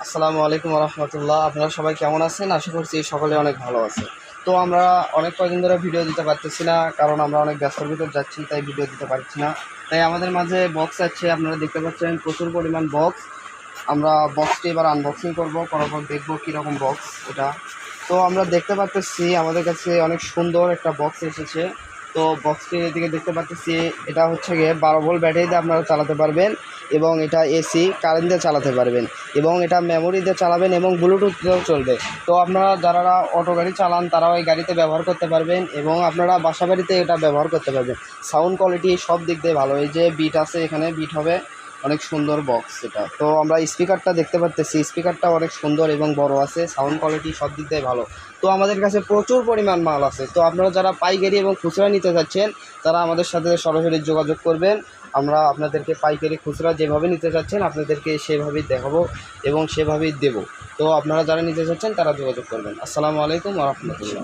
আসসালামু আলাইকুম রহমতুল্লাহ। আপনারা সবাই কেমন আছেন? আশা করছি সকলে অনেক ভালো আছে। তো আমরা অনেক কয়েকদিন ধরে ভিডিও দিতে পারতেছি না, কারণ আমরা অনেক ব্যস্তর ভিতর যাচ্ছি, তাই ভিডিও দিতে পারছি না। তাই আমাদের মাঝে বক্স আছে, আপনারা দেখতে পাচ্ছেন প্রচুর পরিমাণ বক্স। আমরা বক্সটি এবার আনবক্সিং করবো, করার পর দেখবো কীরকম বক্স এটা। তো আমরা দেখতে পাচ্ছি আমাদের কাছে অনেক সুন্দর একটা বক্স এসেছে। তো বক্সটির এদিকে দেখতে পাচ্ছি, এটা হচ্ছে গিয়ে 12 ভোল্ট ব্যাটারি দিয়ে আপনারা চালাতে পারবেন, এবং এটা এসি কারেন্ট দিয়ে চালাতে পারবেন, এবং এটা মেমোরি দিয়ে চালাবেন এবং ব্লুটুথ দিয়েও চলবে। তো আপনারা যারা অটো গাড়ি চালান তারাও এই গাড়িতে ব্যবহার করতে পারবেন, এবং আপনারা বাসা বাড়িতে এটা ব্যবহার করতে পারবেন। সাউন্ড কোয়ালিটি সব দিক দিয়ে ভালো। এই যে বিট আছে, এখানে বিট হবে, অনেক সুন্দর বক্স এটা। তো আমরা স্পিকারটা দেখতে পাচ্ছি, স্পিকারটা অনেক সুন্দর এবং বড় আছে, সাউন্ড কোয়ালিটি সব দিক দিয়ে ভালো। তো আমাদের কাছে প্রচুর পরিমাণ মাল আছে। তো আপনারা যারা পাইকারি এবং খুচরা নিতে চাচ্ছেন তারা আমাদের সাথে সরাসরি যোগাযোগ করবেন। আমরা আপনাদেরকে পাইকারি খুচরা যেভাবে নিতে চাচ্ছেন আপনাদেরকে সেভাবেই দেখাবো এবং সেভাবেই দেবো। তো আপনারা যারা নিতে চাচ্ছেন তারা যোগাযোগ করবেন। আসসালামু আলাইকুম ওয়া রাহমাতুল্লাহ।